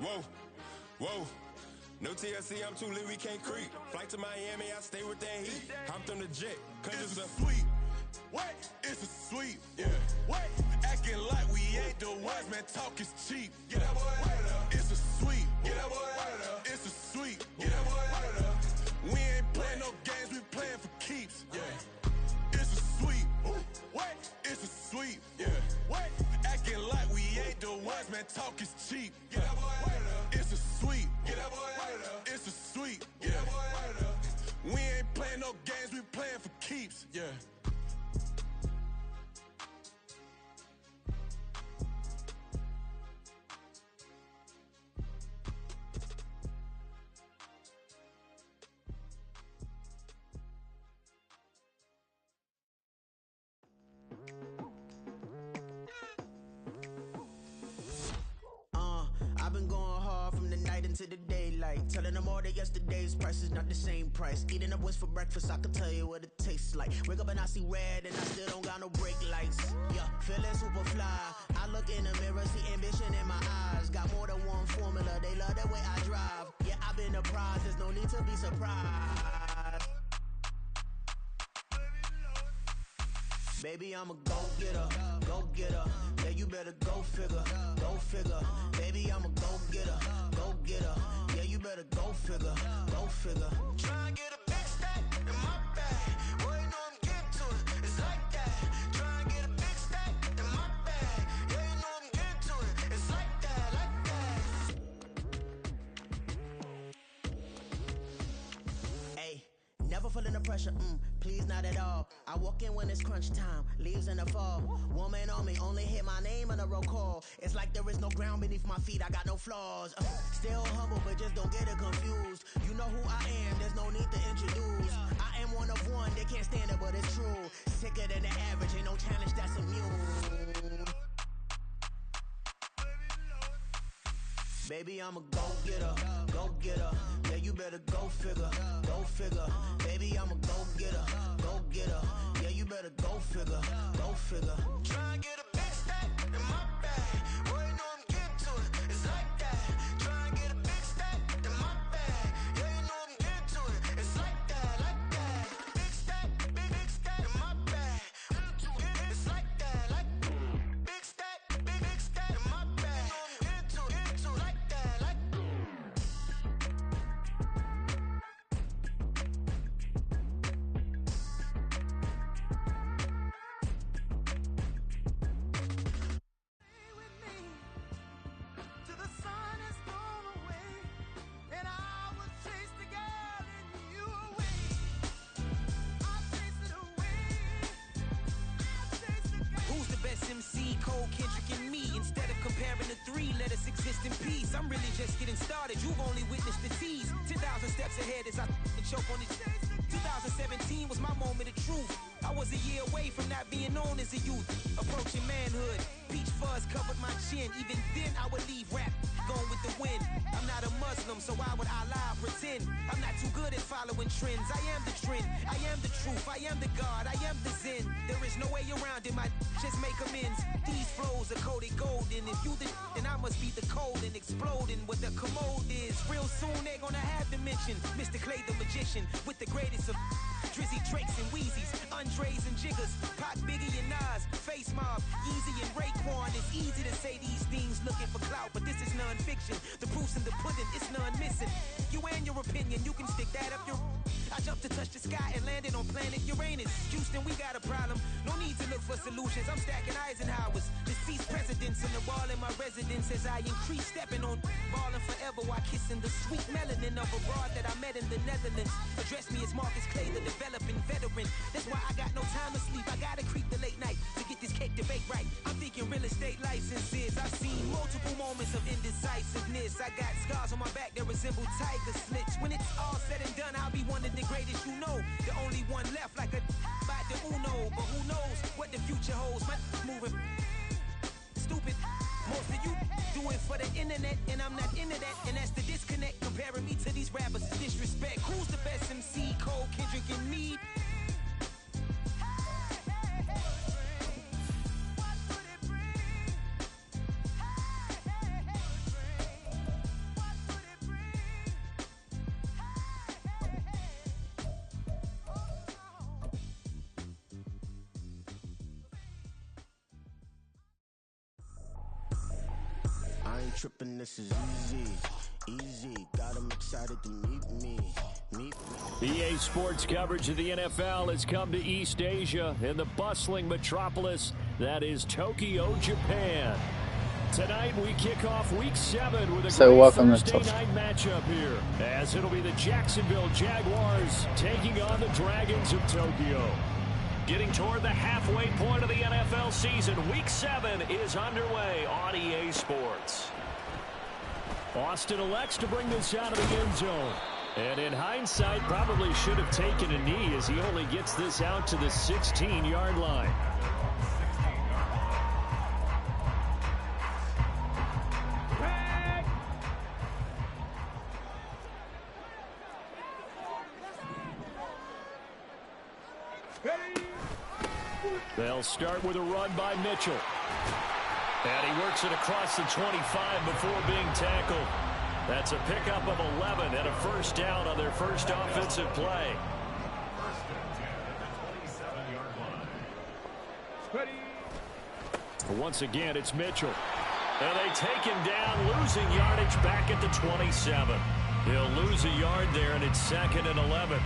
Whoa, whoa. No TLC, I'm too lit, we can't creep. Flight to Miami, I stay with that heat. Hopped on the jet, cause it's a sweep. What? It's a sweep. Yeah. What? Acting like we ain't the ones, man. Talk is cheap. Get that boy out of there. It's a sweep. Get that boy out of there. It's a sweep. Get that boy out of there. We ain't playing no games, we playing for keeps. Yeah. It's a sweep. What? It's a sweep. Yeah. What? Acting like we ain't the ones, man. Talk is cheap. Get that boy out of there. It's a sweep. Get that boy out of there. It's a sweep. Get that boy out of there. We ain't playing no games, we playing for keeps. Yeah. I've been going hard from the night into the daylight, telling them all that yesterday's price is not the same price. Eating up what's for breakfast, I can tell you what it tastes like. Wake up and I see red and I still don't got no brake lights. Yeah, feeling super fly. I look in the mirror, see ambition in my eyes. Got more than one formula, they love the way I drive. Yeah, I've been a prize, there's no need to be surprised. Baby, I'm a go-getter, go-getter. Yeah, you better go figure, go figure. Baby, I'm a go-getter, go-getter. Yeah, you better go figure, go figure. Try and get a big stack in my bag. Boy, you know I'm getting to it, it's like that. Try and get a big stack in my bag. Yeah, you know I'm getting to it, it's like that, like that. Hey, never feeling the pressure, please not at all. I walk in when it's crunch time, leaves in the fall. Woman on me, only hit my name on a roll call. It's like there is no ground beneath my feet, I got no flaws. Still humble, but just don't get it confused. You know who I am, there's no need to introduce. I am one of one, they can't stand it, but it's true. Sicker than the average, ain't no challenge that's immune. Baby, I'm a go-getter, go-getter. Yeah, you better go figure, go figure. Baby, I'm a go-getter, go-getter. Yeah, you better go figure, go figure. Try and get a big stack in my bag. Boy, you know I'm getting to it, it's like that. Try and get a big stack in my bag. Yeah, you know I'm getting to it, it's like that, like that. Big stack, big stack in my bag. It's like that, like big stack in my bag. You know I'm getting to it, like that, like. Who's the best MC? Cole, Kendrick, and me. Instead of comparing the three, let us exist in peace. I'm really just getting started. You've only witnessed the tease. 10,000 steps ahead as I choke on it. 2017 was my moment of truth. I was a year away from not being known as a youth. Approaching manhood. Peach fuzz covered my chin. Even then, I would leave rap going with the wind. I'm not a Muslim, so why would I lie or pretend? I'm not too good at following trends. I am the trend. I am the truth. I am the God. I am the Zen. There is no way around it. My just make amends. These flows are coated golden. If you then I must be the cold and exploding what the commode is. Real soon they gonna have to mention Mr. Clay the magician with the greatest of Drizzy, Drakes, and Wheezies, Andres and Jiggers, Pac, Biggie, and Nas, Face Mob, Yeezy, and Raekwon. It's easy to say these things looking for clout, but this is non-fiction. The proof's in the pudding, it's none missing. You and your opinion, you can stick that up your... I jumped to touch the sky and landed on planet Uranus. Houston, we got a problem. No need to look for solutions. I'm stacking Eisenhowers. Deceased presidents in the wall in my residence as I increase stepping on ballin' forever while kissing the sweet melanin of a broad that I met in the Netherlands. Address me as Marcus Clay, the developing veteran. That's why I got no time to sleep. I gotta creep the late night to get this cake to bake right. I'm thinking real estate licenses. I've seen multiple moments of indecisiveness. I got scars on my back that resemble tiger slits. When it's all said and done, I'll be one of the greatest you know. The only one left like a by the Uno. But who knows what the future holds? My moving stupid. Most of you do it for the internet, and I'm not into that. And that's the disconnect. Comparing me to these rappers is disrespect. Who's the best MC? Cole, Kendrick, and me. ain't tripping, this is easy. Got them excited to meet me. EA Sports coverage of the NFL has come to East Asia in the bustling metropolis that is Tokyo, Japan. Tonight we kick off Week 7 with a great Thursday night matchup here, as it'll be the Jacksonville Jaguars taking on the Dragons of Tokyo. Getting toward the halfway point of the NFL season, Week 7 is underway on EA Sports. Austin elects to bring this out of the end zone. And in hindsight, probably should have taken a knee as he only gets this out to the 16-yard line. They'll start with a run by Mitchell. And he works it across the 25 before being tackled. That's a pickup of 11 and a first down on their first offensive play. Once again, it's Mitchell. And they take him down, losing yardage back at the 27. He'll lose a yard there, and it's 2nd and 11.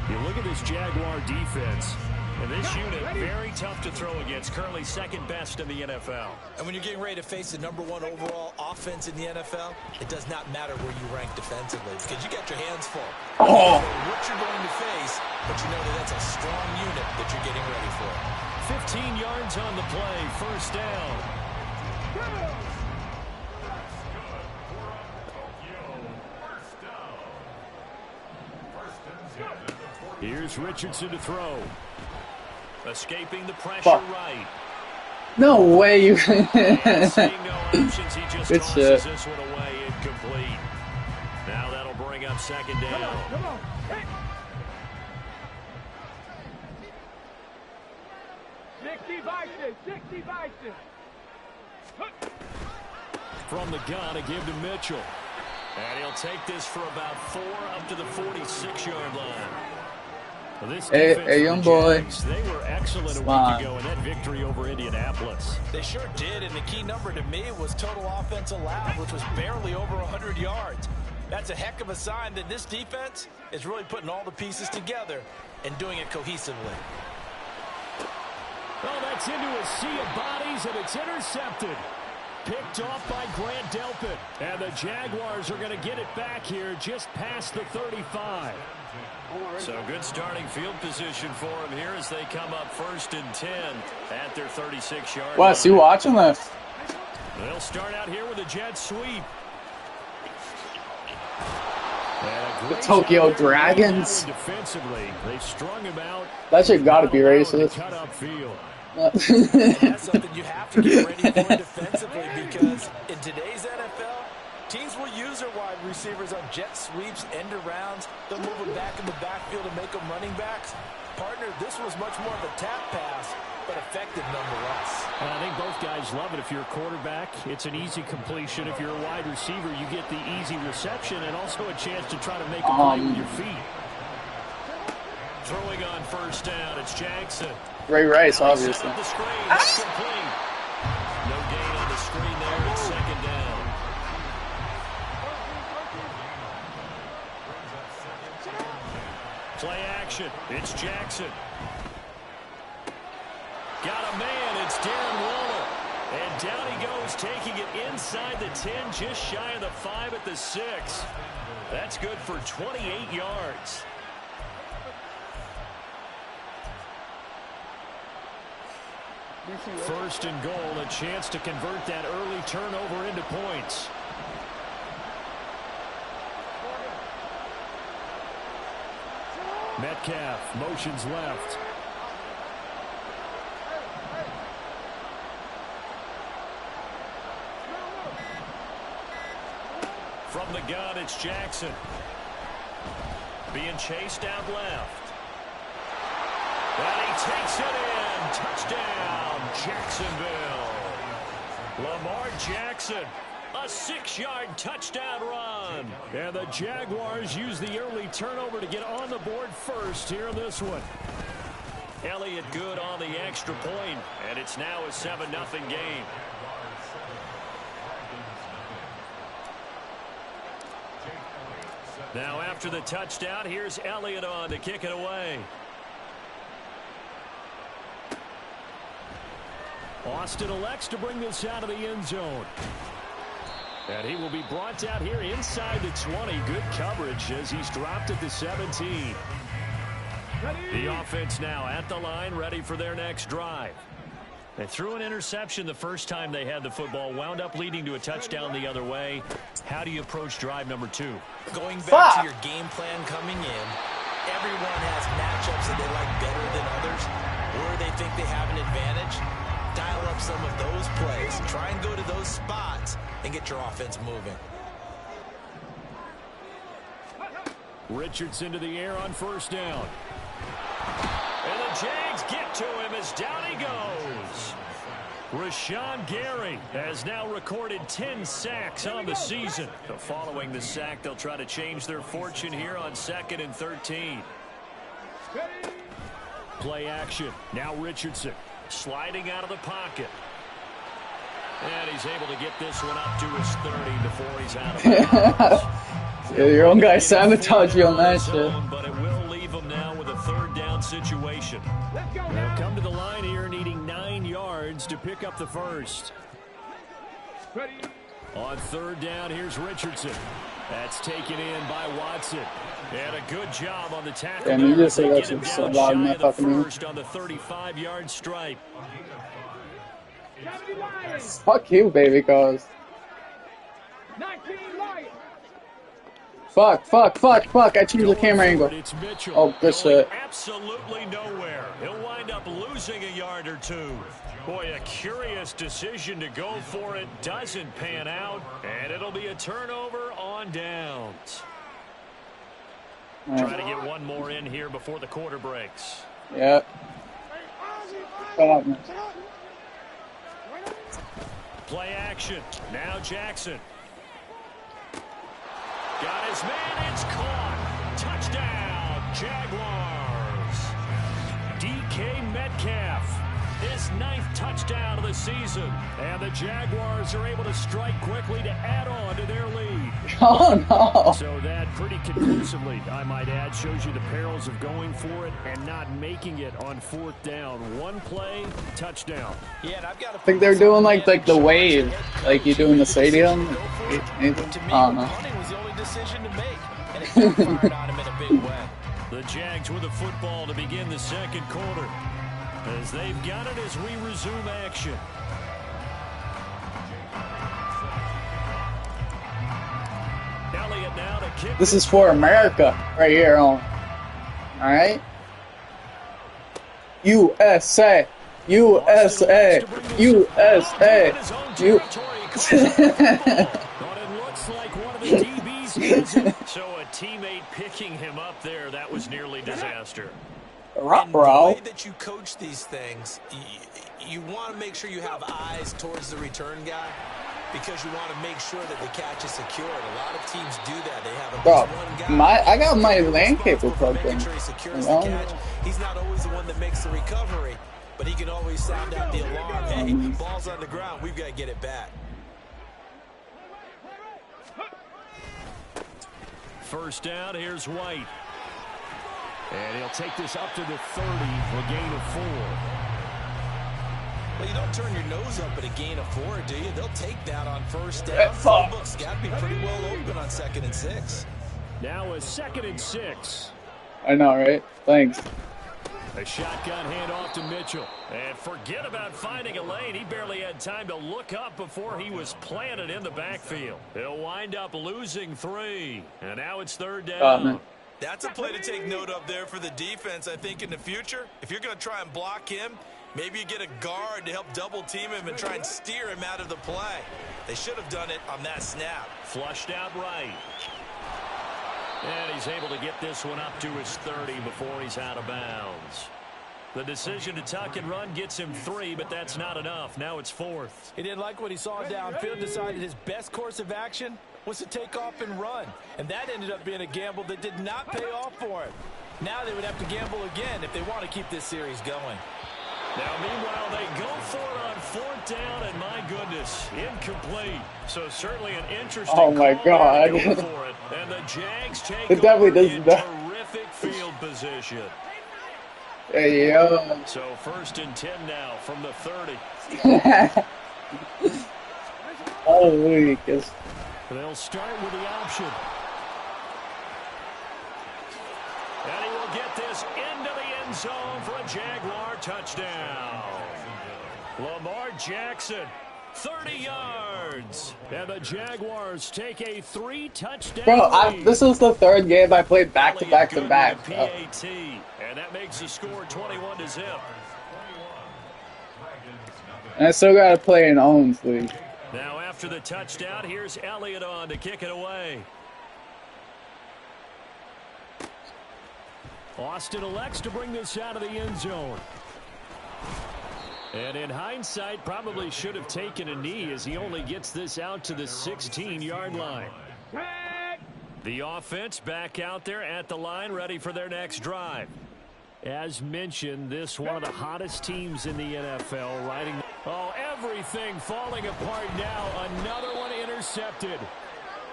You look at this Jaguar defense. And this unit, very tough to throw against, currently second best in the NFL. And when you're getting ready to face the #1 overall offense in the NFL, it does not matter where you rank defensively because you got your hands full. You know what you're going to face, but you know that that's a strong unit that you're getting ready for. 15 yards on the play, first down. Here's Richardson to throw. Escaping the pressure right. No way you. Seeing no options, he just tosses this one away incomplete. Now that'll bring up 2nd down. Come on. Hey. 60 Bison. From the gun, a give to Mitchell. And he'll take this for about 4 up to the 46-yard line. Well, hey, young boy. They were excellent a week ago in that victory over Indianapolis. They sure did, and the key number to me was total offense allowed, which was barely over 100 yards. That's a heck of a sign that this defense is really putting all the pieces together and doing it cohesively. Oh, that's into a sea of bodies, and it's intercepted. Picked off by Grant Delpit. And the Jaguars are going to get it back here just past the 35. So good starting field position for them here as they come up 1st and 10 at their 36-yard line. Wes, you watching this? They'll start out here with a jet sweep. The Tokyo Dragons. Defensively, they strung him out. That shit got to be racist. Cut up field. That's something you have to get ready for defensively because in today's NFL, teams will use their wide receivers on jet sweeps, end arounds. They'll move them back in the backfield and make them running backs. Partner, this was much more of a tap pass, but effective nonetheless. And I think both guys love it. If you're a quarterback, it's an easy completion. If you're a wide receiver, you get the easy reception and also a chance to try to make a play with your feet. Throwing on first down, it's Jackson. Ray Rice, obviously. The screen, complete. No gain on the screen there. It's 2nd down. Play action. It's Jackson. Got a man. It's Darren Waller. And down he goes, taking it inside the 10, just shy of the 5 at the 6. That's good for 28 yards. First and goal, a chance to convert that early turnover into points. Metcalf motions left. From the gun, it's Jackson. Being chased out left. And he takes it in. Touchdown, Jacksonville. Lamar Jackson, a 6-yard touchdown run. And the Jaguars use the early turnover to get on the board first here in this one. Elliott good on the extra point, and it's now a 7-0 game. Now after the touchdown, here's Elliott on to kick it away. Austin elects to bring this out of the end zone. And he will be brought down here inside the 20. Good coverage as he's dropped at the 17. The offense now at the line, ready for their next drive. They threw an interception the first time they had the football, wound up leading to a touchdown the other way. How do you approach drive number 2? Going back to your game plan coming in, everyone has matchups that they like better than others, where they think they have an advantage. Dial up some of those plays. Try and go to those spots and get your offense moving. Richardson to the air on first down. And the Jags get to him as down he goes. Rashawn Gary has now recorded 10 sacks on the season. So following the sack, they'll try to change their fortune here on 2nd and 13. Play action. Now Richardson sliding out of the pocket. And he's able to get this one up to his 30 before he's out of bounds. Yeah, your own guy sabotage you on that shit. But it will leave him now with a 3rd down situation. They'll come to the line here needing 9 yards to pick up the first. On 3rd down, here's Richardson. That's taken in by Watson. And a good job on the tackle. Damn, you just say that's so loud in that fucking room. First on the 35-yard stripe. Fuck you, baby, cause. Fuck. I changed the camera angle. Oh, good shit. Absolutely nowhere. He'll wind up losing a yard or 2. Boy, a curious decision to go for it. Doesn't pan out. And it'll be a turnover on downs. Try to get one more in here before the quarter breaks. Yep. Play action. Now Jackson. Got his man. It's caught. Touchdown, Jaguars. DK Metcalf. His 9th touchdown of the season. And the Jaguars are able to strike quickly to add on to their lead. Oh, no. So that pretty conclusively, I might add, shows you the perils of going for it and not making it on 4th down. One play, touchdown. Yeah, and I've got to I think they're doing like the wave, like you do in the stadium. I don't know. Punting was the only decision to make, and it backfired on him in a big way. The Jags with the football to begin the 2nd quarter. As they've got it as we resume action. Elliott now to kick. This is for America, right here on. Alright? USA! USA! USA! But it looks like one of the DBs has it. So a teammate picking him up there, that was nearly disaster. And the way that you coach these things, you want to make sure you have eyes towards the return guy because you want to make sure that the catch is secured. A lot of teams do that. They have one guy. I got my land cable plugged in. Sure he secures the catch. He's not always the one that makes the recovery, but he can always sound out the alarm. Hey, ball's on the ground. We've got to get it back. First down, here's White. And he'll take this up to the 30, a gain of 4. Well, you don't turn your nose up at a gain of 4, do you? They'll take that on first down. Book's got to be pretty well open on 2nd and 6. Now a 2nd and 6. I know, right? Thanks. A shotgun handoff to Mitchell. And forget about finding a lane. He barely had time to look up before he was planted in the backfield. He'll wind up losing 3. And now it's 3rd down. That's a play to take note of there for the defense, I think, in the future. If you're going to try and block him, maybe you get a guard to help double-team him and try and steer him out of the play. They should have done it on that snap. Flushed out right. And he's able to get this one up to his 30 before he's out of bounds. The decision to tuck and run gets him 3, but that's not enough. Now it's 4th. He didn't like what he saw downfield, decided his best course of action was to take off and run. And that ended up being a gamble that did not pay off for him. Now they would have to gamble again if they want to keep this series going. Now, meanwhile, they go for it on 4th down, and my goodness, incomplete. So certainly an interesting Oh my God. call to go for it. And the Jags take It definitely over does in that. terrific field position. Hey, yo. So 1st and 10 now from the 30. Holy cause They'll start with the option. And he will get this into the end zone for a Jaguar touchdown. Lamar Jackson, 30 yards. And the Jaguars take a 3-touchdown bro, lead. this is the 3rd game I played back to back to back. PAT, and that makes the score 21-0. And I still gotta play in Owens League. Now after the touchdown, here's Elliott on to kick it away. Austin elects to bring this out of the end zone. And in hindsight, probably should have taken a knee as he only gets this out to the 16-yard line. The offense back out there at the line, ready for their next drive. As mentioned, this one of the hottest teams in the NFL, riding. Oh, everything falling apart now. Another one intercepted.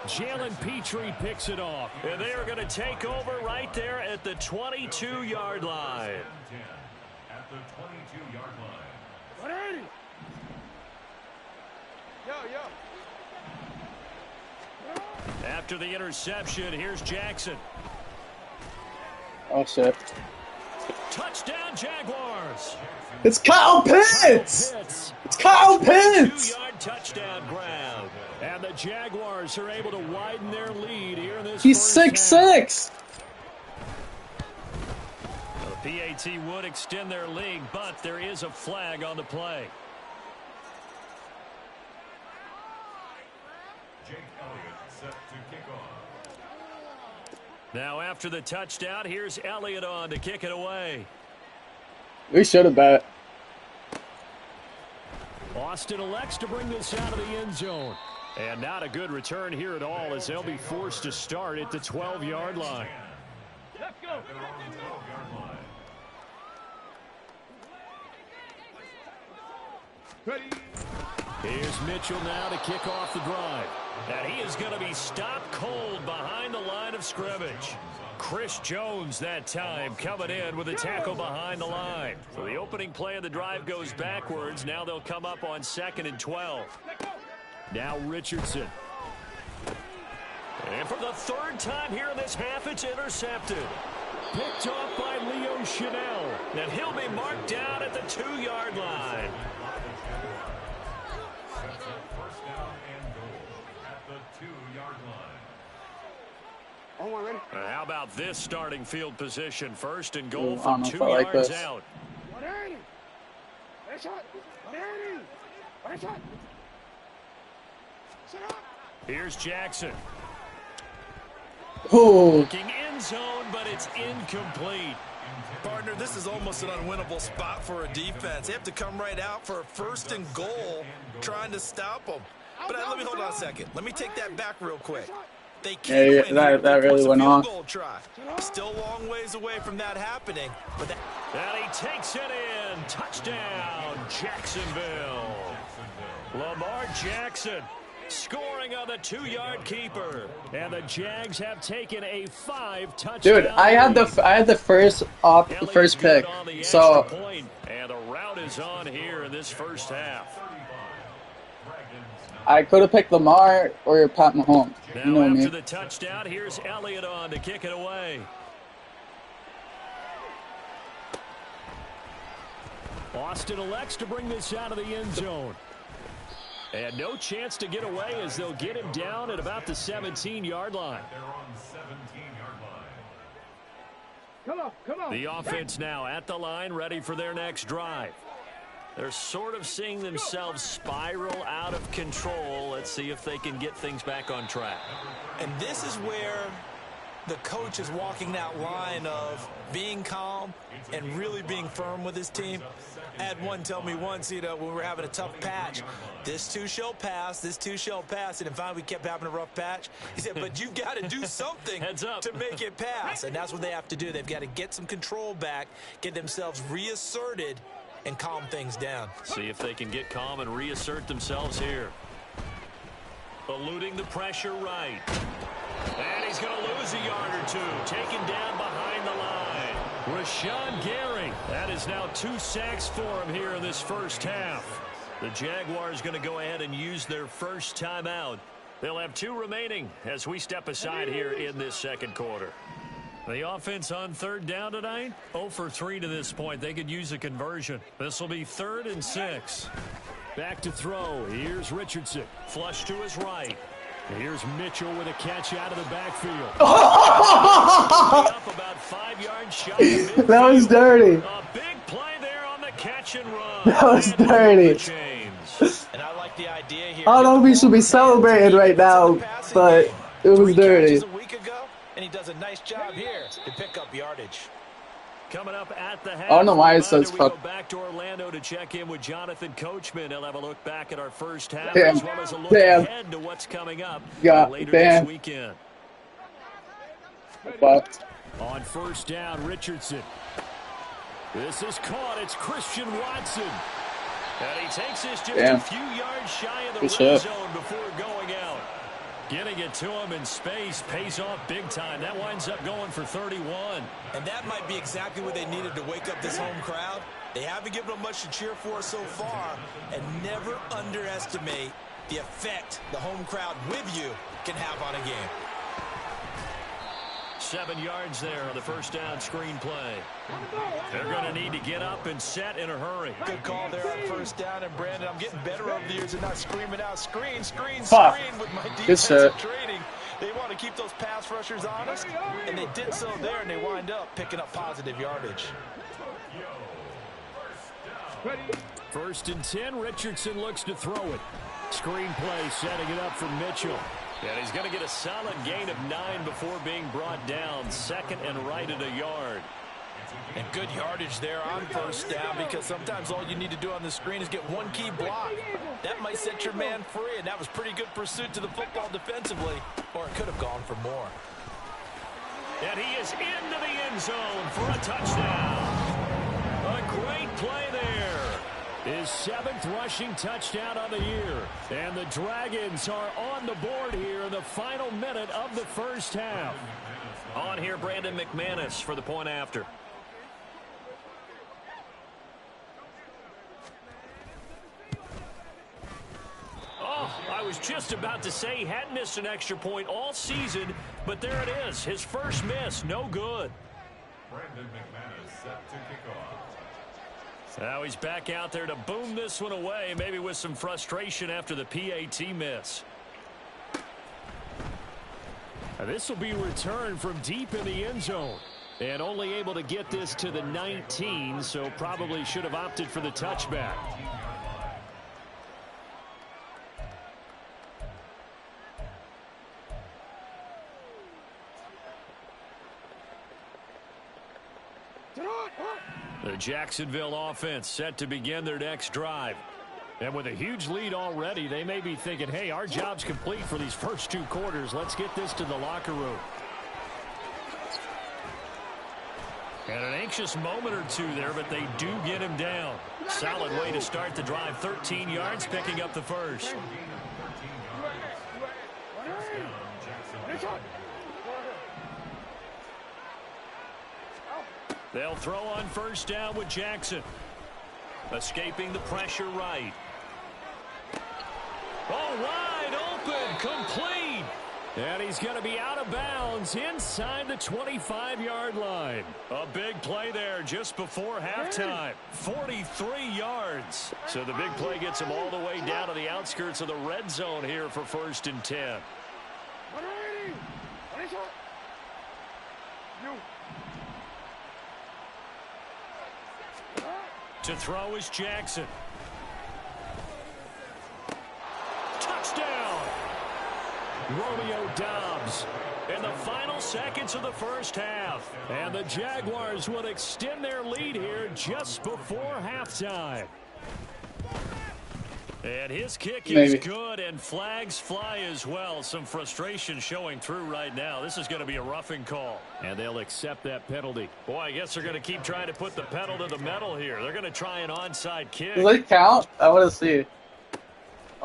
Jalen Petrie picks it off. And they are going to take over right there at the 22-yard line. At the 22-yard line. After the interception, here's Jackson. Oh shit. Touchdown, Jaguars. It's Kyle Pitts! It's Kyle Pitts! 2-yard touchdown grab. And the Jaguars are able to widen their lead here in this He's first half. 6'6". The PAT would extend their lead, but there is a flag on the play. Jake Elliott set to kick off. Now after the touchdown, here's Elliott on to kick it away. We should have bet. Austin elects to bring this out of the end zone. And not a good return here at all as they'll be forced to start at the 12-yard line. Let's go. Ready. Here's Mitchell now to kick off the drive. And he is going to be stopped cold behind the line of scrimmage. Chris Jones that time coming in with a tackle behind the line. So the opening play of the drive goes backwards. Now they'll come up on 2nd and 12. Now Richardson. And for the 3rd time here in this half, it's intercepted. Picked off by Leo Chanel. And he'll be marked down at the 2-yard line. First down and goal at the 2-yard line. How about this starting field position? 1st and goal Ooh, from 2 like yards this. out. Here's Jackson. Ooh. Looking end zone, but it's incomplete. Partner, this is almost an unwinnable spot for a defense. They have to come right out for a 1st and goal, trying to stop them. But let me hold on a second. Let me take that back real quick. They can't Yeah, win that here. They really force a went field off. goal try. Still a long ways away from that happening. But that And he takes it in. Touchdown, Jacksonville. Lamar Jackson scoring on the 2-yard keeper. And the Jags have taken a 5-touchdown Dude, I had the first pick. So point, and the route is on here in this first half. I could have picked Lamar or Pat Mahomes. Now You know after me. the touchdown, here's Elliott on to kick it away. Austin elects to bring this out of the end zone. And no chance to get away as they'll get him down at about the 17-yard line. They're on 17-yard line. Come on. The offense now at the line, ready for their next drive. They're sort of seeing themselves spiral out of control. Let's see if they can get things back on track. And this is where the coach is walking that line of being calm and really being firm with his team. I had one tell me once, when we were having a tough patch, this too shall pass, this too shall pass. And finally we kept having a rough patch. He said, but you've got to do something Heads up. to make it pass. And that's what they have to do. They've got to get some control back, get themselves reasserted, and calm things down. See if they can get calm and reassert themselves here. Eluding the pressure right. And he's going to lose a yard or two. Taken down behind the line. Rashawn Gary. That is now 2 sacks for him here in this first half. The Jaguars going to go ahead and use their first timeout. They'll have 2 remaining as we step aside here in this second quarter. The offense on third down tonight, 0 for 3 to this point. They could use a conversion. This will be 3rd and 6. Back to throw. Here's Richardson. Flush to his right. Here's Mitchell with a catch out of the backfield. Up about 5 yards shy of midfield. That was dirty. A big play there on the catch and run. That was dirty. And I like the idea here. I don't know if we should be celebrating right now, but it was dirty. A week ago, and he does a nice job here to pick up yardage. Coming up at the half. I don't know why it says we fuck. go back to Orlando to check in with Jonathan Coachman. He'll have a look back at our first half Damn. as well as a look Damn. ahead to what's coming up later damn. this weekend. Fucked. On first down, Richardson. This is caught. It's Christian Watson. And he takes this just Damn. a few yards shy of the Good red shot. zone before going out. Getting it to him in space pays off big time. That winds up going for 31. And that might be exactly what they needed to wake up this home crowd. They haven't given them much to cheer for so far. And never underestimate the effect the home crowd with you can have on a game. 7 yards there on the first down screen play. They're going to need to get up and set in a hurry. Good call there on first down. And Brandon, I'm getting better over the years and not screaming out screen Fuck. with my Good defensive shot. training. They want to keep those pass rushers honest, and they did so there, and they wind up picking up positive yardage. First and 10, Richardson looks to throw it. Screen play setting it up for Mitchell. And he's going to get a solid gain of 9 before being brought down. Second and right at a yard. And good yardage there on first down, because sometimes all you need to do on the screen is get one key block. That might set your man free, and that was pretty good pursuit to the football defensively, or it could have gone for more. And he is into the end zone for a touchdown. A great play there. His 7th rushing touchdown of the year. And the Dragons are on the board here in the final minute of the first half. On here, Brandon McManus for the point after. Oh, I was just about to say he hadn't missed an extra point all season, but there it is. His first miss, no good. Brandon McManus set to kick off. Now he's back out there to boom this one away, maybe with some frustration after the PAT miss. Now this will be returned from deep in the end zone. And only able to get this to the 19, so probably should have opted for the touchback. The Jacksonville offense set to begin their next drive. And with a huge lead already, they may be thinking, hey, our job's complete for these first 2 quarters. Let's get this to the locker room. And an anxious moment or two there, but they do get him down. Solid way to start the drive. 13 yards, picking up the first. They'll throw on first down with Jackson. Escaping the pressure right. Oh, wide open, complete. And he's going to be out of bounds inside the 25-yard line. A big play there just before halftime. 43 yards. So the big play gets him all the way down to the outskirts of the red zone here for first and 10. To throw is Jackson. Touchdown! Romeo Doubs in the final seconds of the first half. And the Jaguars would extend their lead here just before halftime. And his kick Maybe. is good, and flags fly as well. Some frustration showing through right now. This is going to be a roughing call, and they'll accept that penalty. Boy, I guess they're going to keep trying to put the pedal to the metal here. They're going to try an onside kick. Does it count? I want to see.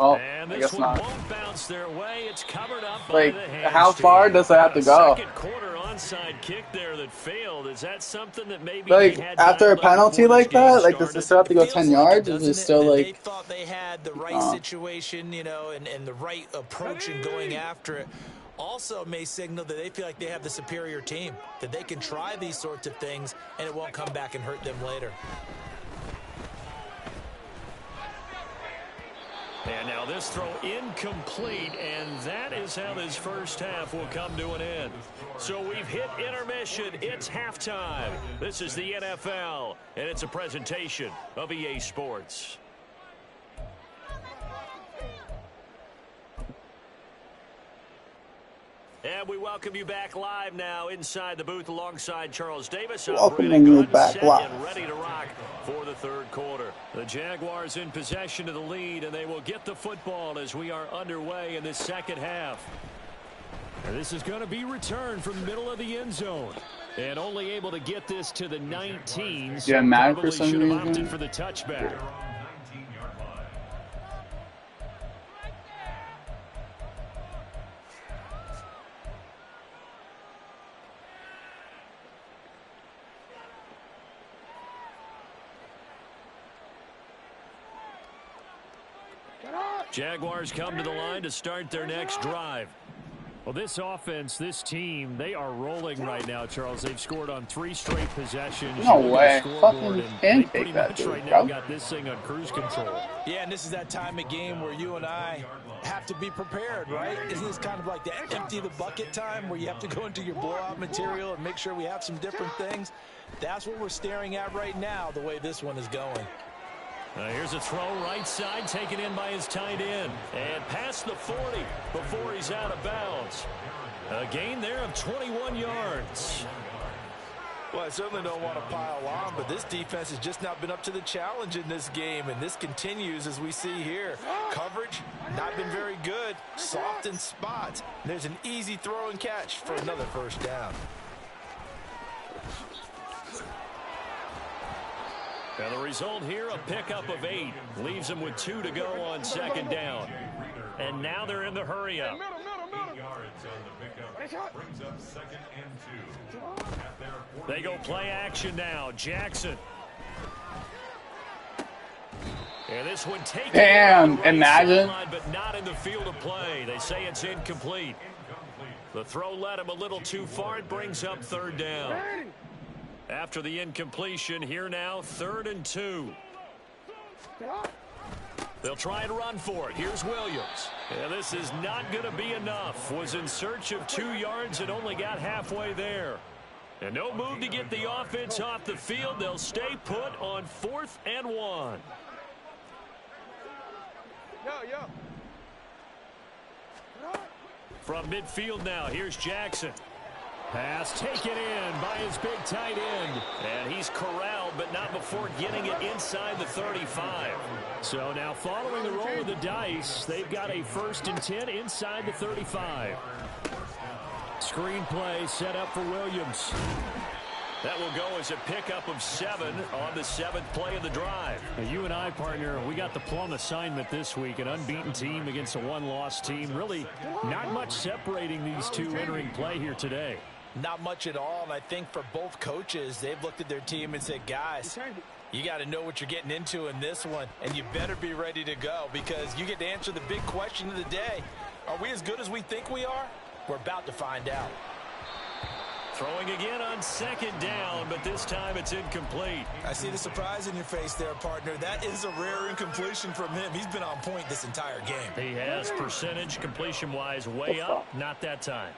Oh, And I this guess one not. won't bounce their way. It's covered up by Like, the how far hamstring. does it have to go? Second quarter onside kick there that failed. Is that something that maybe Like, they had after a dialed up penalty before this like that, game like, does it started? still have to go Feels 10 like yards? it, Or is it doesn't still That like... they thought they had the right situation, you know, and the right approach in going after it. Also may signal that they feel like they have the superior team, that they can try these sorts of things and it won't come back and hurt them later. And now this throw incomplete, and that is how this first half will come to an end. So we've hit intermission. It's halftime. This is the NFL, and it's a presentation of EA Sports. And we welcome you back live now inside the booth alongside Charles Davis. Welcoming you back set live. and ready to rock for the third quarter. The Jaguars in possession of the lead, and they will get the football as we are underway in this second half. And this is going to be returned from the middle of the end zone. And only able to get this to the 19. So Yeah, Madden probably for some should have reason. opted for the touchback. Jaguars come to the line to start their next drive. Well, this offense, this team, they are rolling right now, Charles. They've scored on 3 straight possessions. No You look way. at the scoreboard, Fucking and pancake they pretty that much dude, right now bro. got this thing on cruise control. Yeah, and this is that time of game where you and I have to be prepared, right? Isn't this kind of like the empty the bucket time where you have to go into your blowout material and make sure we have some different things? That's what we're staring at right now, the way this one is going. Here's a throw right side taken in by his tight end. And past the 40 before he's out of bounds. A gain there of 21 yards. Well, I certainly don't want to pile on, but this defense has just not been up to the challenge in this game, and this continues as we see here. Coverage, not been very good, soft in spots. There's an easy throw and catch for another first down. And the result here, a pickup of 8. Leaves them with 2 to go on second down. And now they're in the hurry up. 8 yards on the pickup. Brings up 2nd and 2. At their 40. They go play action now. Jackson. And this one taken. Damn, on the right imagine. sideline, but not in the field of play. They say it's incomplete. The throw led him a little too far. It brings up 3rd down. After the incompletion, here now, 3rd and 2. They'll try and run for it. Here's Williams. And this is not going to be enough. Was in search of 2 yards and only got halfway there. And no move to get the offense off the field. They'll stay put on 4th and 1. From midfield now, here's Jackson. Pass taken in by his big tight end. And he's corralled, but not before getting it inside the 35. So now following the roll of the dice, they've got a 1st and 10 inside the 35. Screen play set up for Williams. That will go as a pickup of 7 on the 7th play of the drive. Now, you and I, partner, we got the plum assignment this week. An unbeaten team against a 1-loss team. Really not much separating these two entering play here today. Not much at all, and I think for both coaches, they've looked at their team and said, guys, you got to know what you're getting into in this one, and you better be ready to go because you get to answer the big question of the day. Are we as good as we think we are? We're about to find out. Throwing again on 2nd down, but this time it's incomplete. I see the surprise in your face there, partner. That is a rare incompletion from him. He's been on point this entire game. He has percentage completion-wise way up, not that time.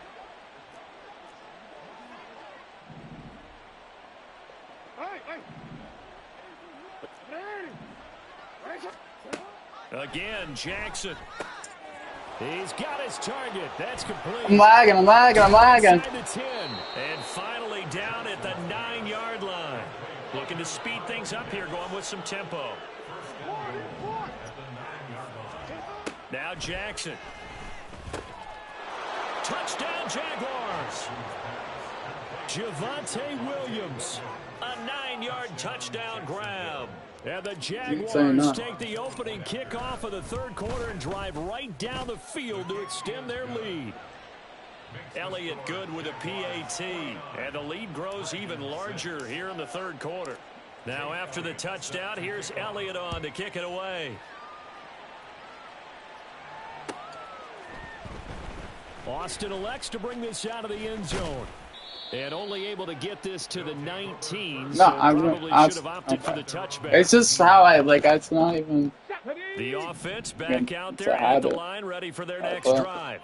Again, Jackson. He's got his target. That's complete. I'm lagging. Inside the 10. And finally down at the 9-yard line. Looking to speed things up here, going with some tempo. Now Jackson. Touchdown Jaguars. Javonte Williams. A 9-yard touchdown grab. And the Jaguars take the opening kickoff of the third quarter and drive right down the field to extend their lead. Elliott good with a PAT. And the lead grows even larger here in the third quarter. Now after the touchdown, here's Elliott on to kick it away. Austin elects to bring this out of the end zone. And only able to get this to the 19. So probably should have opted for the touchback. It's just how it's not even. The offense back out there at the line, ready for their next drive.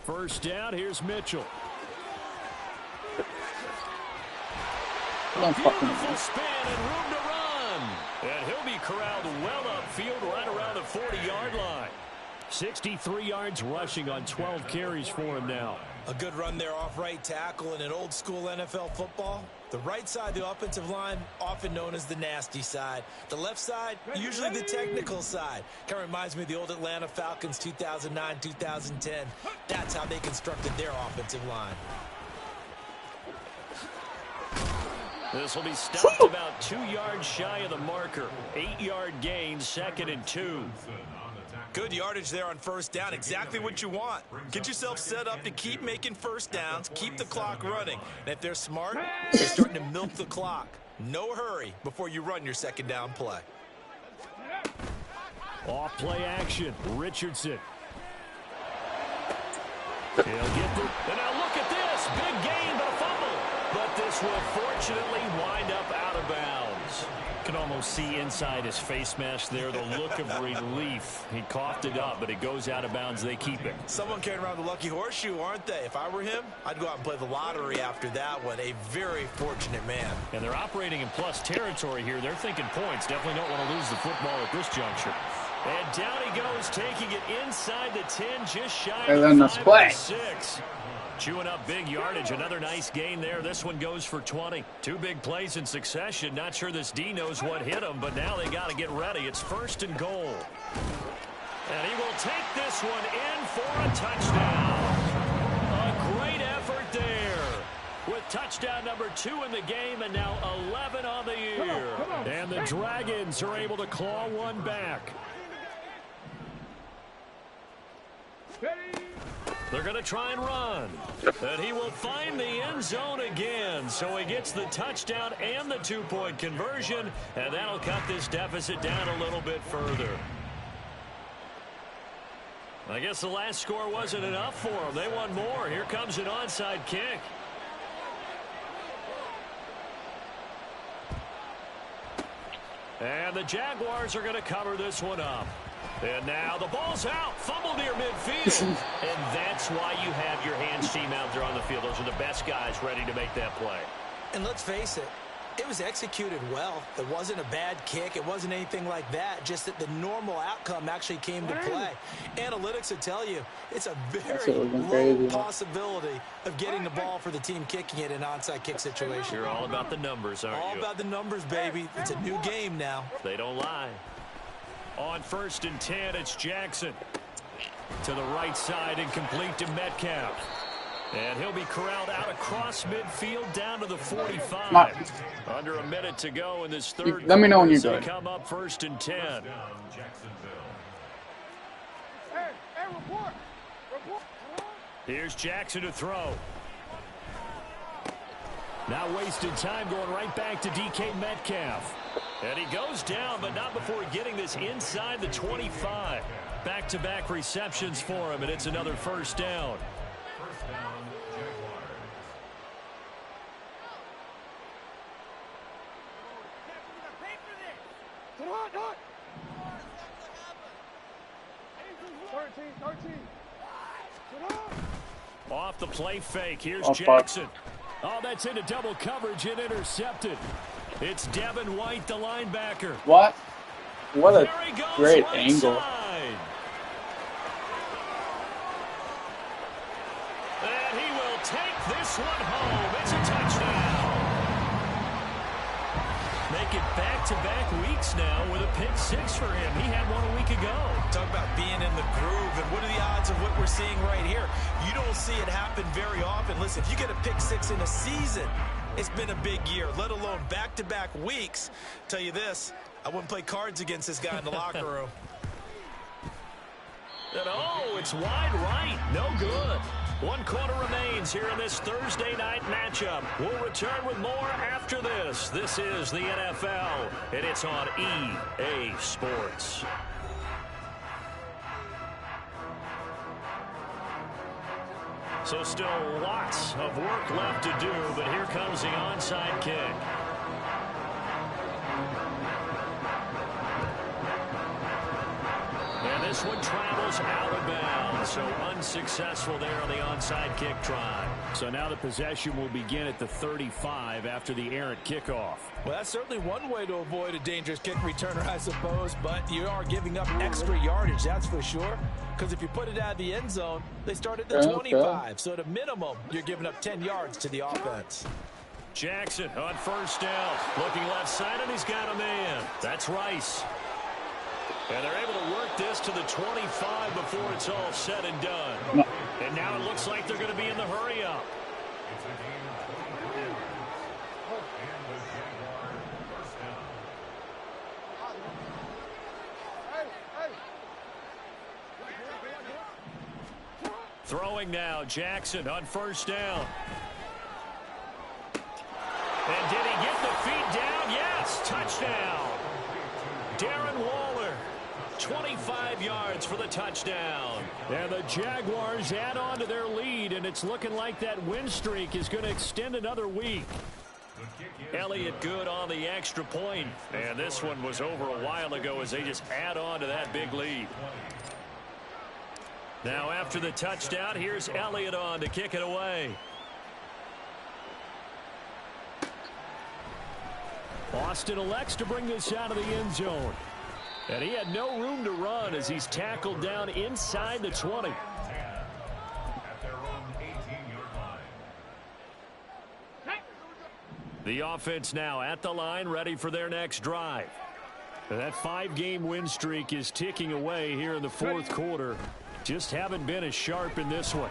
First down, here's Mitchell. Beautiful spin and room to run. And he'll be corralled well upfield right around the 40-yard line. 63 yards rushing on 12 carries for him now. A good run there off right tackle in an old school NFL football. The right side of the offensive line, often known as the nasty side. The left side, usually the technical side. Kind of reminds me of the old Atlanta Falcons 2009, 2010. That's how they constructed their offensive line. This will be stopped about 2 yards shy of the marker. 8-yard gain, 2nd and 2. Good yardage there on first down. Exactly what you want. Get yourself set up to keep making first downs, keep the clock running. And if they're smart, they're starting to milk the clock. No hurry before you run your second down play. Off play action. Richardson. He'll get the... And now look at this. Big gain, but a fumble. But this will fortunately wind up out of bounds. Can almost see inside his face mask there the look of relief. He coughed it up, but it goes out of bounds. They keep it. Someone carrying around the lucky horseshoe, aren't they? If I were him, I'd go out and play the lottery after that one. A very fortunate man. And they're operating in plus territory here. They're thinking points. Definitely don't want to lose the football at this juncture. And down he goes, taking it inside the 10, just shy of the 5 or 6. Chewing up big yardage. Another nice gain there. This one goes for 20. 2 big plays in succession. Not sure this D knows what hit him, but now they got to get ready. It's 1st and goal. And he will take this one in for a touchdown. A great effort there. With touchdown number 2 in the game and now 11 on the year. And the Dragons are able to claw one back. They're going to try and run. And he will find the end zone again. So he gets the touchdown and the 2-point conversion. And that'll cut this deficit down a little bit further. I guess the last score wasn't enough for them. They want more. Here comes an onside kick. And the Jaguars are going to cover this one up. And now the ball's out. Fumble near midfield. And that's why you have your hands team out there on the field. Those are the best guys ready to make that play. And let's face it, it was executed well. It wasn't a bad kick. It wasn't anything like that. Just that the normal outcome actually came to play. Analytics will tell you it's a very low possibility of getting the ball for the team kicking it in an onside kick situation. You're all about the numbers, aren't you? All about the numbers, baby. It's a new game now. They don't lie. On 1st and 10, it's Jackson. To the right side and complete to Metcalf. And he'll be corralled out across midfield down to the 45. Under a minute to go in this third. Let me know when you're done. Come up 1st and 10. Here's Jackson to throw. Now wasted time going right back to DK Metcalf. And he goes down, but not before getting this inside the 25. Back-to-back receptions for him, and it's another 1st down. First down, Jaguars. Off the play fake, here's Jackson. Oh, that's into double coverage and intercepted. It's Devin White, the linebacker. What a great angle. And he will take this one home. It's a touchdown. make it back-to-back weeks now with a pick six for him. He had one a week ago. Talk about being in the groove, and what are the odds of what we're seeing right here? You don't see it happen very often. Listen, if you get a pick six in a season, it's been a big year, let alone back-to-back weeks. Tell you this, I wouldn't play cards against this guy in the locker room. And oh, it's wide right. No good. 1 quarter remains here in this Thursday night matchup. We'll return with more after this. This is the NFL, and it's on EA Sports. So still lots of work left to do, but here comes the onside kick. And this one travels out of bounds, so unsuccessful there on the onside kick try. So now the possession will begin at the 35 after the errant kickoff. Well, that's certainly one way to avoid a dangerous kick returner, I suppose, but you are giving up extra yardage, that's for sure. Because if you put it out of the end zone, they start at the 25. So at a minimum, you're giving up 10 yards to the offense. Jackson on first down. Looking left side, and he's got a man. That's Rice. And they're able to work this to the 25 before it's all said and done. No. And now it looks like they're going to be in the hurry-up. It's a game of 20 and the Jaguar first down. Throwing now, Jackson on first down. And did he get the feet down? Yes, touchdown. Darren Waller, 25 yards for the touchdown. And the Jaguars add on to their lead, and it's looking like that win streak is going to extend another week. Elliott good on the extra point. And this one was over a while ago as they just add on to that big lead. Now after the touchdown, here's Elliott on to kick it away. Austin elects to bring this out of the end zone. And he had no room to run as he's tackled down inside the 20. At their own 18-yard line. The offense now at the line, ready for their next drive. And that 5-game win streak is ticking away here in the fourth quarter. Just haven't been as sharp in this one.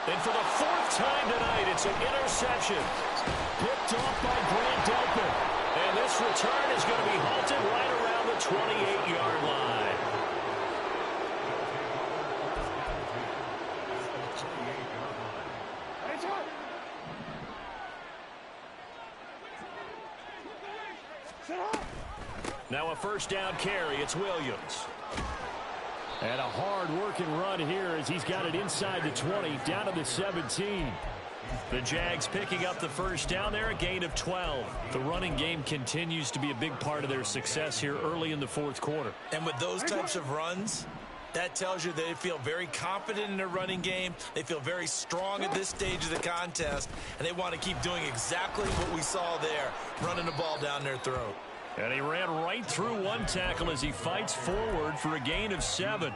And for the 4th time tonight, it's an interception. Picked off by Grant Delpit. And this return is going to be halted right around the 28-yard line. Now a first down carry. It's Williams. And a hard-working run here as he's got it inside the 20, down to the 17. The Jags picking up the first down there, a gain of 12. The running game continues to be a big part of their success here early in the fourth quarter. And with those types of runs, that tells you they feel very confident in their running game. They feel very strong at this stage of the contest, and they want to keep doing exactly what we saw there, running the ball down their throat. And he ran right through one tackle as he fights forward for a gain of 7.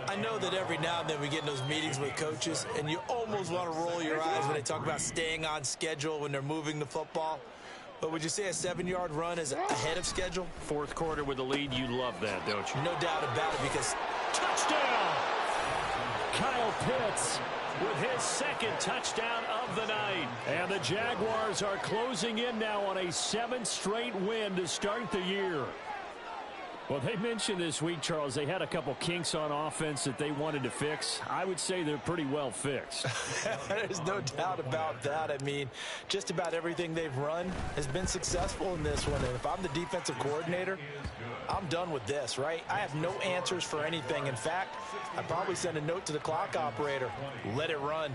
I know that every now and then we get in those meetings with coaches, and you almost want to roll your eyes when they talk about staying on schedule when they're moving the football. But would you say a 7-yard run is ahead of schedule? Fourth quarter with the lead, you love that, don't you? No doubt about it, because touchdown! Kyle Pitts with his second touchdown of the night. And the Jaguars are closing in now on a 7th straight win to start the year. Well, they mentioned this week, Charles, they had a couple kinks on offense that they wanted to fix. I would say they're pretty well fixed. There's no doubt about that. I mean, just about everything they've run has been successful in this one. And if I'm the defensive coordinator, I'm done with this, right? I have no answers for anything. In fact, I'd probably send a note to the clock operator. Let it run.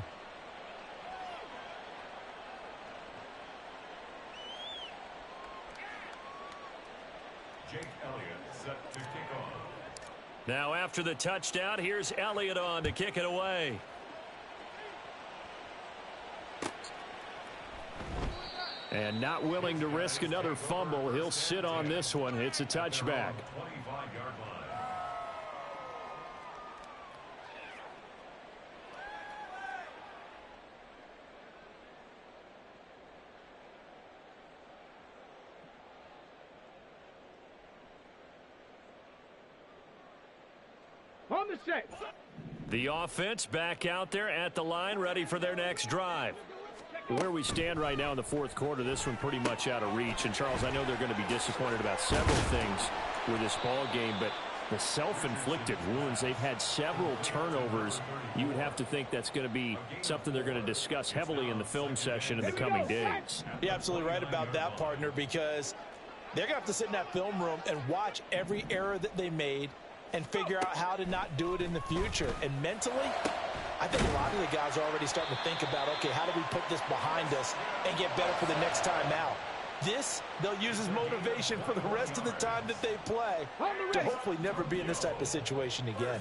Jake Elliott set to kick off. Now after the touchdown, here's Elliott on to kick it away. And not willing to risk another fumble. He'll sit on this one. It's a touchback. 25-yard line. The offense back out there at the line, ready for their next drive. Where we stand right now in the fourth quarter, this one pretty much out of reach. And, Charles, I know they're going to be disappointed about several things with this ball game, but the self-inflicted wounds, they've had several turnovers. You would have to think that's going to be something they're going to discuss heavily in the film session in the coming days. You're absolutely right about that, partner, because they're going to have to sit in that film room and watch every error that they made and figure out how to not do it in the future. And mentally, I think a lot of the guys are already starting to think about, okay, how do we put this behind us and get better for the next time out? This, they'll use as motivation for the rest of the time that they play to hopefully never be in this type of situation again.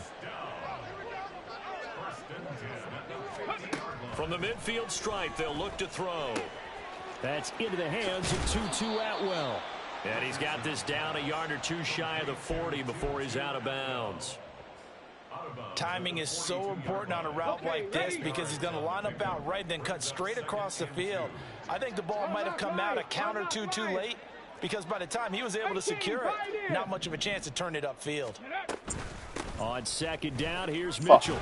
From the midfield stripe, they'll look to throw. That's into the hands of Tutu Atwell. And he's got this down a yard or two shy of the 40 before he's out of bounds. Timing is so important on a route like this because he's going to line up out right, then cut straight across the field. I think the ball might have come out a count or two too late because by the time he was able to secure it, not much of a chance to turn it upfield. On second down, here's Mitchell.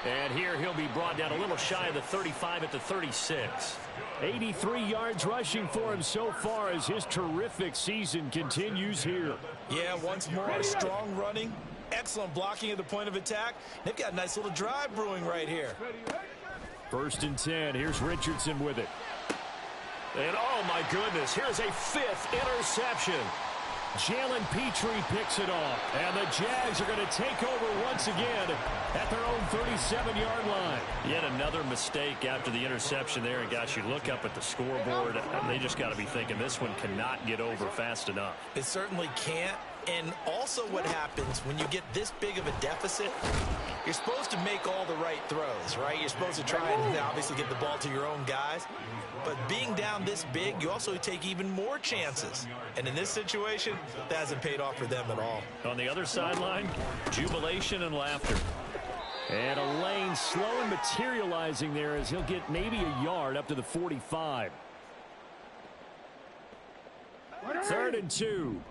And here he'll be brought down a little shy of the 35 at the 36. 83 yards rushing for him so far as his terrific season continues here. Yeah, once more, strong running, excellent blocking at the point of attack. They've got a nice little drive brewing right here. 1st and 10. Here's Richardson with it. And oh my goodness, here's a 5th interception. Jalen Petrie picks it off, and the Jags are going to take over once again at their own 37-yard line. Yet another mistake after the interception there, and gosh, you look up at the scoreboard, and they just got to be thinking this one cannot get over fast enough. It certainly can't. And also what happens when you get this big of a deficit, you're supposed to make all the right throws, right? You're supposed to try and obviously get the ball to your own guys. But being down this big, you also take even more chances. And in this situation, that hasn't paid off for them at all. On the other sideline, jubilation and laughter. And a lane slow and materializing there as he'll get maybe a yard up to the 45. 3rd and 2.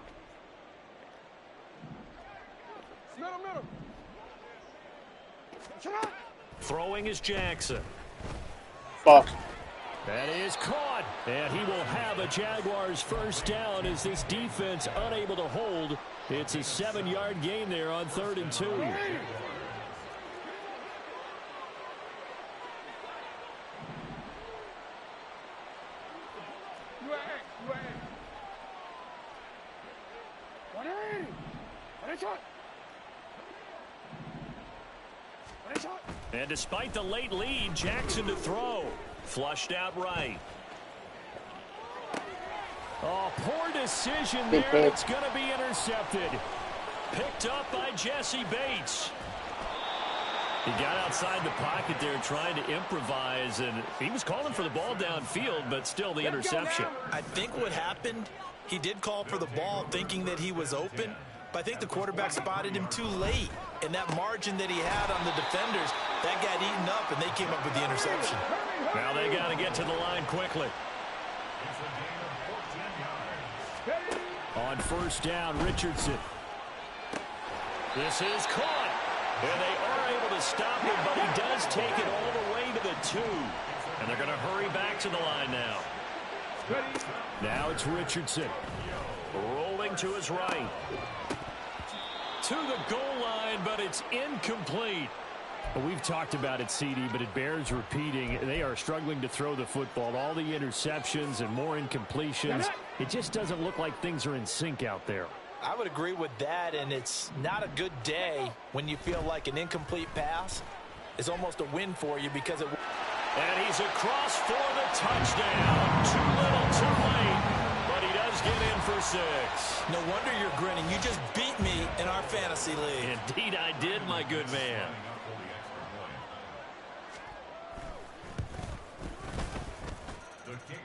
Throwing is Jackson. Fuck. That is caught, and he will have a Jaguars first down as this defense unable to hold. It's a 7-yard gain there on 3rd and 2. And despite the late lead, Jackson to throw. Flushed out right. Oh, poor decision there. It's going to be intercepted. Picked up by Jesse Bates. He got outside the pocket there trying to improvise, and he was calling for the ball downfield, but still the interception. I think what happened, he did call for the ball thinking that he was open, but I think the quarterback spotted him too late. And that margin that he had on the defenders, that got eaten up, and they came up with the interception. Now they got to get to the line quickly. On 1st down, Richardson. This is caught. And they are able to stop him, but he does take it all the way to the 2. And they're going to hurry back to the line now. Now it's Richardson. Rolling to his right. To the goal line, but it's incomplete. Well, we've talked about it, CD, but it bears repeating. They are struggling to throw the football. All the interceptions and more incompletions. It just doesn't look like things are in sync out there. I would agree with that, and it's not a good day when you feel like an incomplete pass is almost a win for you because it... And he's across for the touchdown. Too little, too late. But he does get in for 6. No wonder you're grinning. You just beat me in our fantasy league. Indeed I did, my good man.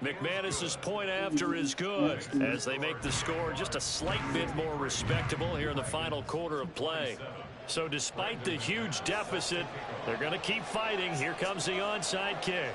McManus's point after is good as they make the score just a slight bit more respectable here in the final quarter of play. So despite the huge deficit, they're going to keep fighting. Here comes the onside kick.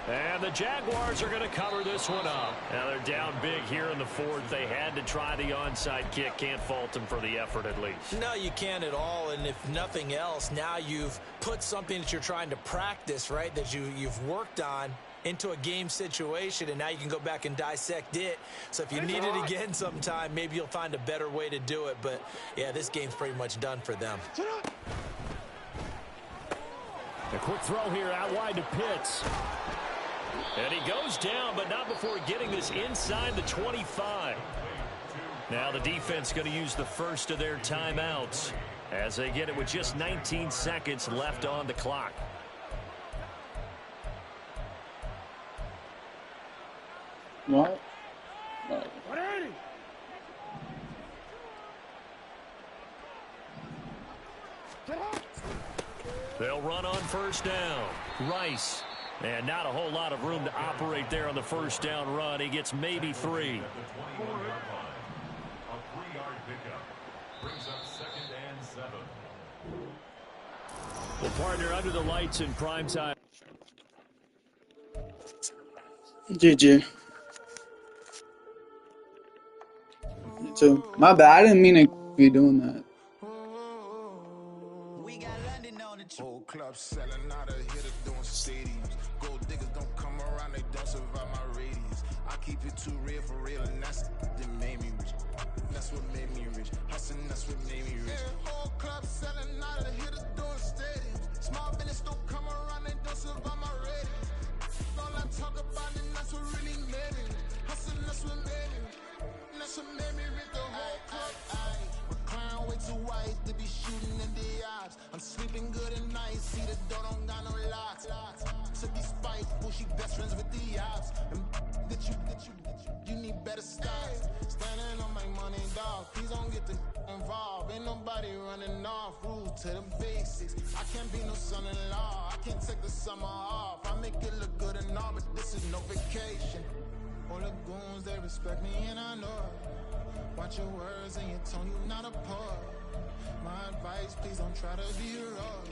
And the Jaguars are going to cover this one up. Now they're down big here in the fourth. They had to try the onside kick. Can't fault them for the effort at least. No, you can't at all. And if nothing else, now you've put something that you're trying to practice, right, that you've worked on into a game situation, and now you can go back and dissect it. So if you need it again sometime, maybe you'll find a better way to do it. But, yeah, this game's pretty much done for them. A quick throw here out wide to Pitts. And he goes down, but not before getting this inside the 25. Now the defense going to use the first of their timeouts as they get it with just 19 seconds left on the clock. What? They'll run on first down. Rice. And not a whole lot of room to operate there on the first down run. He gets maybe 3. A 3-yard pickup brings up 2nd and 7. Well, partner, under the lights in prime time. GG. You too. My bad. I didn't mean to be doing that. We got London on the Whole club selling out of hitters doing stadiums. Gold diggers don't come around, they don't survive my radius. I keep it too real for real, and that's that made me rich. That's what made me rich. Hustling, that's what made me rich. Yeah, whole club selling out of hitters doing stadiums. Small business don't come around, they don't survive my radius. All I talk about it, that's what really made me rich. Hustling, that's what made me rich. That's what made me rich. The whole club. Recline way too wide to be shooting in the eyes. I'm sleeping good at night, see the door don't got no locks. To be spiteful, she best friends with the odds. And you need better styles. Standing on my money, dog. Please don't get the involved. Ain't nobody running off. Rules to the basics. I can't be no son-in-law. I can't take the summer off. I make it look good and all, but this is no vacation. All the goons, they respect me and I know it. Watch your words and your tone, you not a poet. My advice, please don't try to be raw.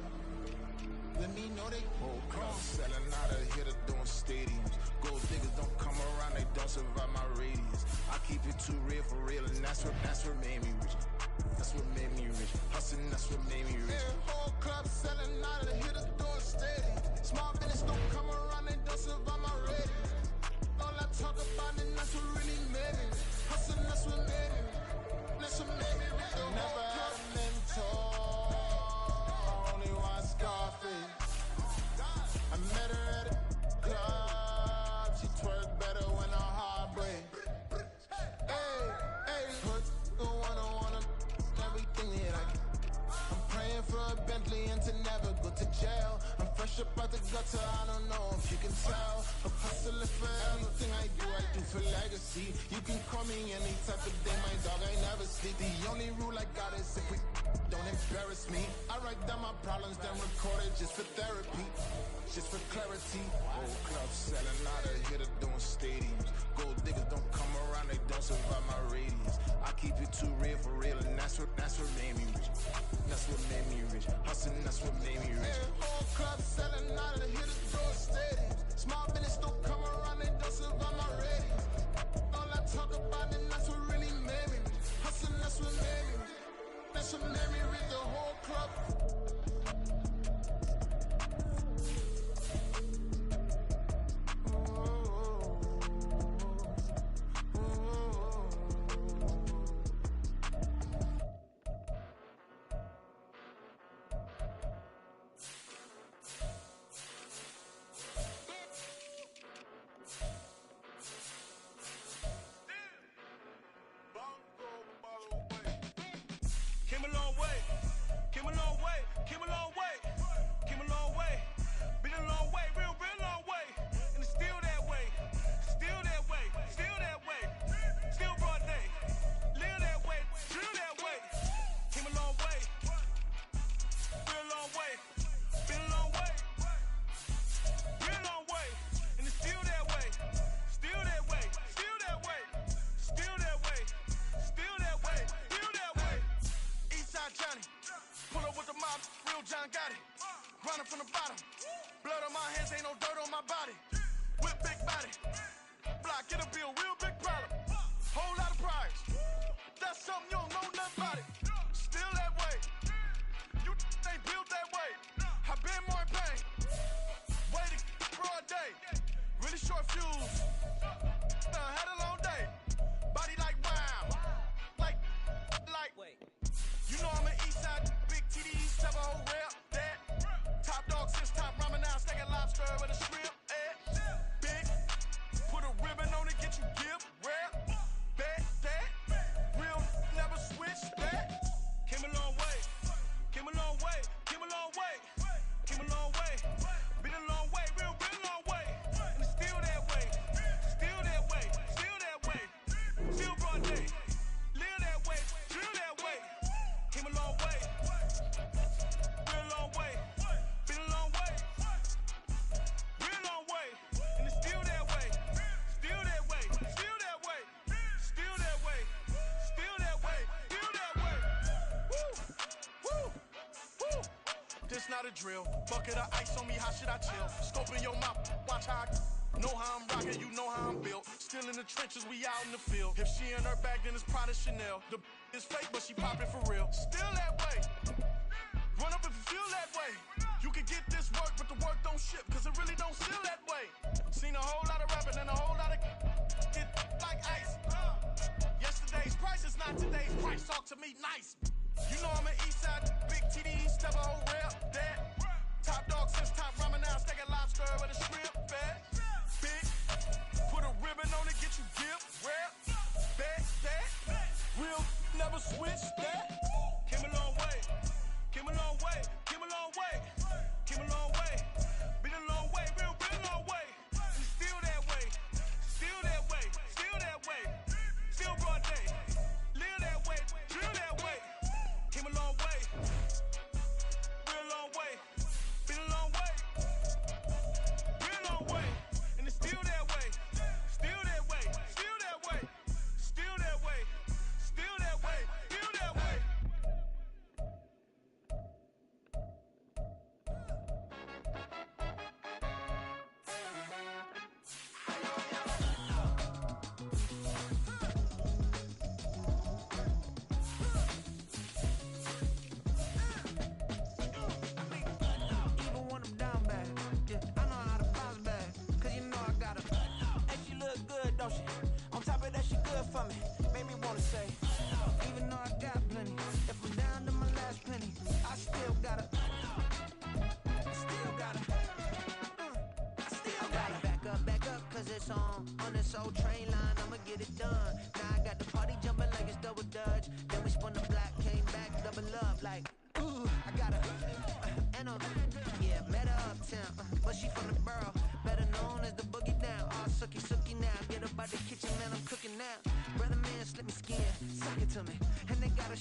Let me know they whole club selling out of hitters doing stadiums. Gold diggers don't come around, they don't survive my radius. I keep it too real for real, and that's what made me rich. That's what made me rich. Hustling, that's what made me rich. Yeah, whole club selling out of hitters doing stadiums. Small business don't come around, they don't survive my radius. All I talk about it, that's what really made me. Hustling, that's what made me. That's what made me rich. Never had a mentor, only one Scarface. I met her at a club, she twerk better when her heart breaks. Hey, put the wanna everything that I get. I'm praying for a Bentley and to never go to jail. I'm fresh up out the gutter, I don't know if you can tell. I'm hustling for everything I do for legacy. You can call me any type of day, my dog, I never sleep. The only rule I got is if we don't embarrass me. I write down my problems, then record it just for therapy. Just for clarity. Old club selling out of hitters doing stadiums. Gold diggers don't come around, they don't survive my radius. I keep it too real for real, and that's what made me rich. That's what made me rich. Hustling, that's what made me rich. Yeah, whole club selling out of hitters doing stadiums. Small business don't come around, they don't survive my radius. All I talk about it, that's what really made me rich. Hustling, that's what made me rich. That's what made me rich. The whole club. with big body. Block, it'll be a real big problem. Whole lot of prize. That's something you don't know nothing about it. Still that way. You ain't built that way. I've been more in pain. Waiting broad day. Really short fuse. Had a long day. Body like wow. Like. You know I'm an east side big TDs, have a whole rep. That. Top dog since top ramen now, steak and lobster with a shrimp. Big. Put a ribbon on it, get you give. Rap. Bet that. Real never switch that. Came a long way. Came a long way. Came a long way. Came a long way. Been a long way. Real long way. And it's still that way. Still that way. Still that way. Still broad day. Live that way. Drill that way. Came a long way. Real long way. Been a long way. Real long way. And it's still that way. Still that way. Still that way. Still that way. Still that way. Still that way. Woo. Woo. Woo. This not a drill. Bucket of ice on me, how should I chill? Scope in your mouth, watch how I know how I'm rocking, you know how I'm built. Still in the trenches, we out in the field. If she in her bag, then it's Prada Chanel. The is fake, but she poppin' for real. Still that way. Run up if you feel that way. You can get this work, but the work don't ship, cause it really don't feel that way. Seen a whole lot of rapping and a whole lot of get like ice. Yesterday's price is not today's price. Talk to me nice. You know I'm an east side big TDs, have a whole rep. That. Top dog since top ramen now, steak and lobster with a shrimp. Fat. Big. Put a ribbon on it, get you give. Rap. Bet that. Real never switch that. Came a long way. Came a long way. Came a long way. Came a long way. Been a long way. Real long way. And still that way. Still that way. Still that way. Still broad day. Live that way. Drill that way. Came a long way. Real long way. Been a long way. Real long way. And it's still that way. Still that way. Still that way. Still that way. Still that way. Still that way. Even when I'm down bad, yeah, I know how to bounce back. Cause you know I got her. And she look good, don't she? On top of that, she good for me. Made me wanna say, even though I got plenty, if I'm down to my last penny, I still gotta. Still gotta. I still gotta. Back up, cause it's on this old train line, I'ma get it done. Now I got the party jumping like it's double dutch. Then we spun the block, came back, double up, like, ooh, I got her. And yeah, met her uptown, but she from the borough, better known as the boogie down. All sookie now, get up out the kitchen, man, I'm cooking now. Brother man, slip me skin, suck it to me, and they got a